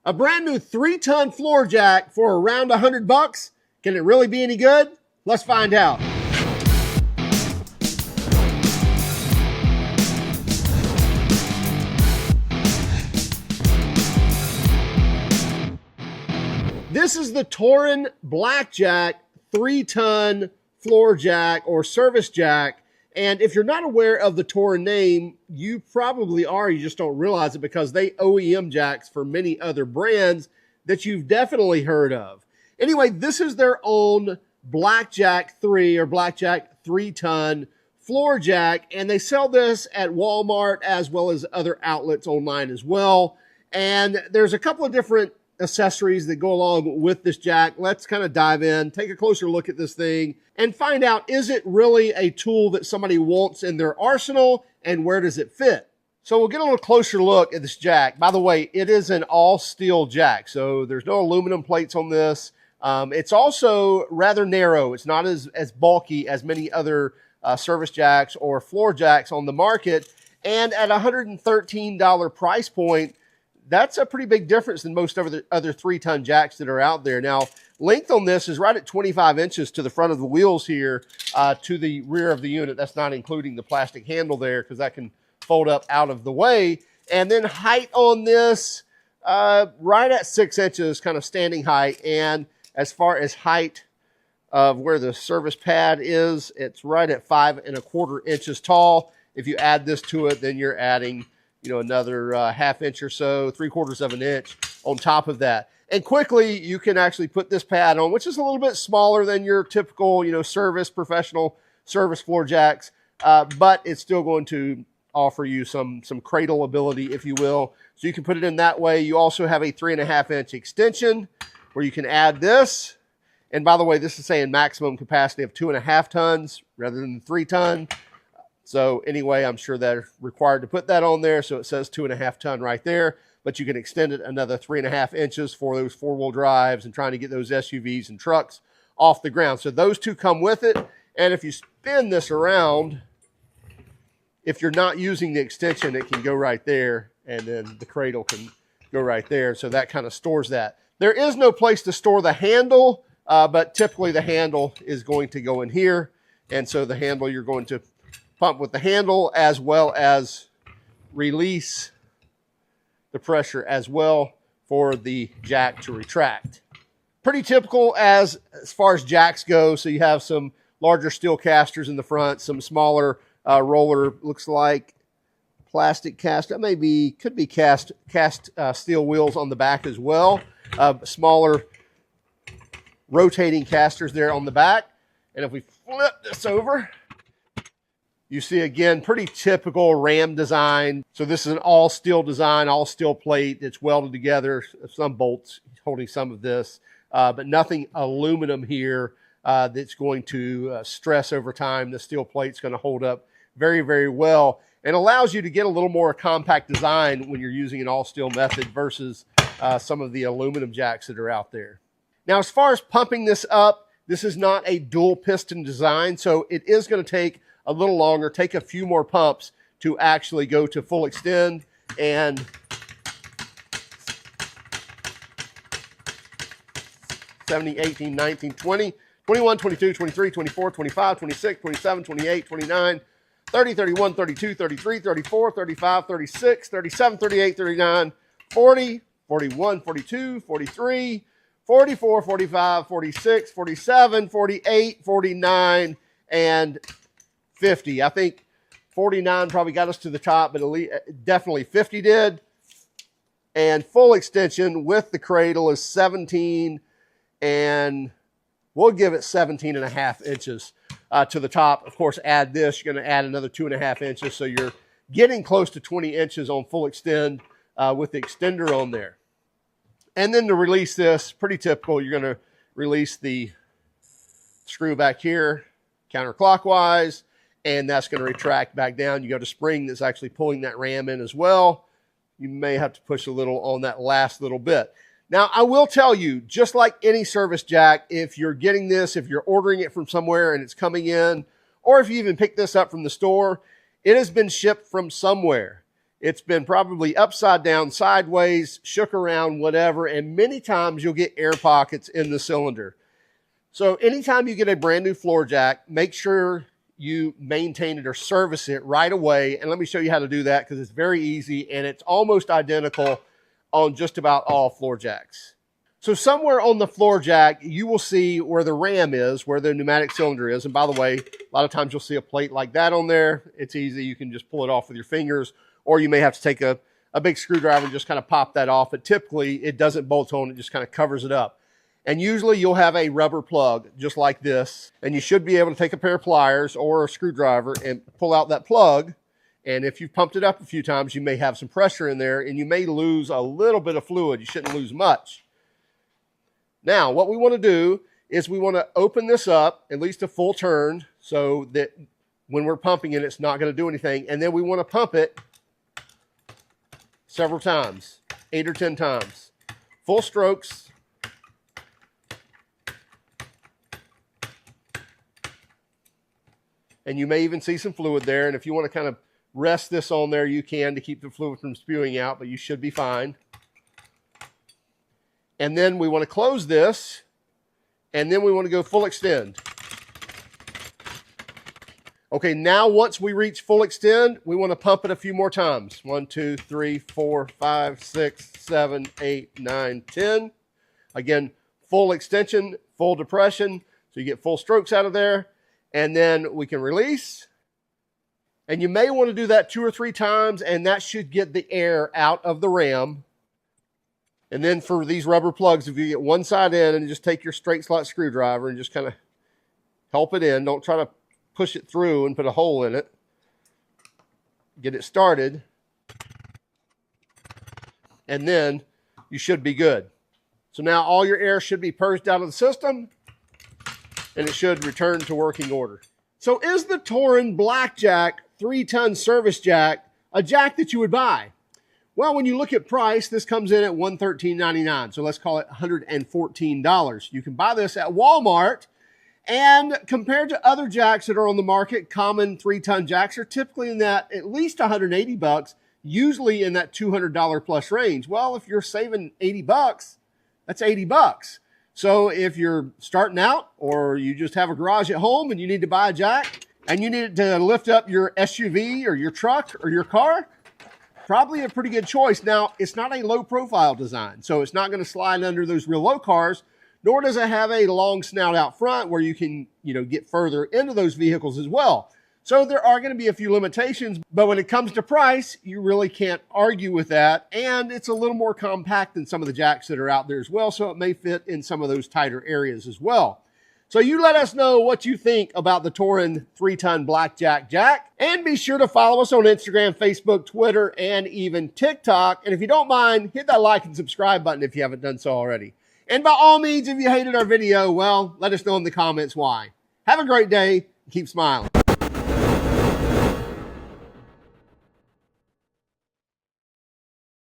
A brand new 3-ton floor jack for around $100. Can it really be any good? Let's find out. This is the Torin Black Jack 3-ton floor jack or service jack. And if you're not aware of the Torin name, you probably are. You just don't realize it because they OEM jacks for many other brands that you've definitely heard of. Anyway, this is their own Blackjack 3 or Blackjack 3-ton floor jack. And they sell this at Walmart as well as other outlets online as well. And there's a couple of different accessories that go along with this jack. Let's kind of dive in, take a closer look at this thing and find out, is it really a tool that somebody wants in their arsenal and where does it fit? So we'll get a little closer look at this jack. By the way, it is an all steel jack, so there's no aluminum plates on this. It's also rather narrow. It's not as bulky as many other service jacks or floor jacks on the market. And at $113 price point, that's a pretty big difference than most of the other 3-ton jacks that are out there. Now, length on this is right at 25 inches to the front of the wheels here to the rear of the unit. That's not including the plastic handle there because that can fold up out of the way. And then height on this, right at 6 inches, kind of standing height. And as far as height of where the service pad is, it's right at 5¼ inches tall. If you add this to it, then you're adding another ½ inch or so, 3/4 of an inch on top of that. And quickly, you can actually put this pad on, which is a little bit smaller than your typical, professional service floor jacks, but it's still going to offer you some cradle ability, if you will. So you can put it in that way. You also have a 3½ inch extension where you can add this. And by the way, this is saying maximum capacity of 2½ tons rather than 3-ton. So anyway, I'm sure they're required to put that on there. So it says 2½ ton right there, but you can extend it another 3½ inches for those 4-wheel drives and trying to get those SUVs and trucks off the ground. So those two come with it. And if you spin this around, if you're not using the extension, it can go right there. And then the cradle can go right there. So that kind of stores that. There is no place to store the handle, but typically the handle is going to go in here. And so the handle, you're going to pump with the handle as well as release the pressure as well for the jack to retract. Pretty typical as far as jacks go. So you have some larger steel casters in the front, some smaller roller, looks like plastic cast. That could be cast steel wheels on the back as well. Smaller rotating casters there on the back. And if we flip this over, you see, again, pretty typical Ram design. So this is an all steel design, all steel plate. It's welded together, some bolts holding some of this, but nothing aluminum here that's going to stress over time. The steel plate's going to hold up very, very well and allows you to get a little more compact design when you're using an all steel method versus some of the aluminum jacks that are out there. Now, as far as pumping this up, this is not a dual piston design, so it is going to take a little longer, take a few more pumps to actually go to full extend. And $70, $18, $19, $20, $21, $22, $23, $24, $25, $26, $27, $28, $29, $30, $31, $32, $33, $34, $35, $36, $37, $38, $39, $40, $41, $42, $43, $44, $45, $46, $47, $48, $49, and $50. I think $49 probably got us to the top, but definitely $50 did. And full extension with the cradle is 17, and we'll give it 17½ inches to the top. Of course, add this, you're going to add another 2½ inches, so you're getting close to 20 inches on full extend with the extender on there. And then to release this, pretty typical, you're going to release the screw back here counterclockwise, and that's going to retract back down. You got a spring that's actually pulling that ram in as well. You may have to push a little on that last little bit. Now, I will tell you, just like any service jack, if you're getting this, if you're ordering it from somewhere and it's coming in, or if you even pick this up from the store, it has been shipped from somewhere. It's been probably upside down, sideways, shook around, whatever, and many times you'll get air pockets in the cylinder. So anytime you get a brand new floor jack, make sure you maintain it or service it right away. And let me show you how to do that because it's very easy and it's almost identical on just about all floor jacks. So somewhere on the floor jack, you will see where the ram is, where the pneumatic cylinder is. And by the way, a lot of times you'll see a plate like that on there. It's easy. You can just pull it off with your fingers, or you may have to take a big screwdriver and just kind of pop that off. But typically it doesn't bolt on, it just kind of covers it up. And usually you'll have a rubber plug just like this. And you should be able to take a pair of pliers or a screwdriver and pull out that plug. And if you've pumped it up a few times, you may have some pressure in there and you may lose a little bit of fluid. You shouldn't lose much. Now, what we want to do is we want to open this up at least a full turn so that when we're pumping it, it's not going to do anything. And then we want to pump it several times, 8 or 10 times. Full strokes. And you may even see some fluid there. And if you want to kind of rest this on there, you can to keep the fluid from spewing out, but you should be fine. And then we want to close this. And then we want to go full extend. Okay, now once we reach full extend, we want to pump it a few more times. 1, 2, 3, 4, 5, 6, 7, 8, 9, 10. Again, full extension, full depression. So you get full strokes out of there. And then we can release. And you may want to do that 2 or 3 times, and that should get the air out of the ram. And then for these rubber plugs, if you get one side in and just take your straight slot screwdriver and just kind of help it in. Don't try to push it through and put a hole in it. Get it started. And then you should be good. So now all your air should be purged out of the system. And it should return to working order. So is the Torin Black Jack 3-ton service jack a jack that you would buy? Well, when you look at price, this comes in at $113.99. So let's call it $114. You can buy this at Walmart. And compared to other jacks that are on the market, common 3-ton jacks are typically in that at least $180, usually in that $200 plus range. Well, if you're saving $80, that's $80. So if you're starting out or you just have a garage at home and you need to buy a jack and you need it to lift up your SUV or your truck or your car, probably a pretty good choice. Now, it's not a low profile design, so it's not going to slide under those real low cars, nor does it have a long snout out front where you can, get further into those vehicles as well. So there are going to be a few limitations, but when it comes to price, you really can't argue with that. And it's a little more compact than some of the jacks that are out there as well, so it may fit in some of those tighter areas as well. So you let us know what you think about the Torin 3-ton Black Jack jack. And be sure to follow us on Instagram, Facebook, Twitter, and even TikTok. And if you don't mind, hit that like and subscribe button if you haven't done so already. And by all means, if you hated our video, well, let us know in the comments why. Have a great day. Keep smiling.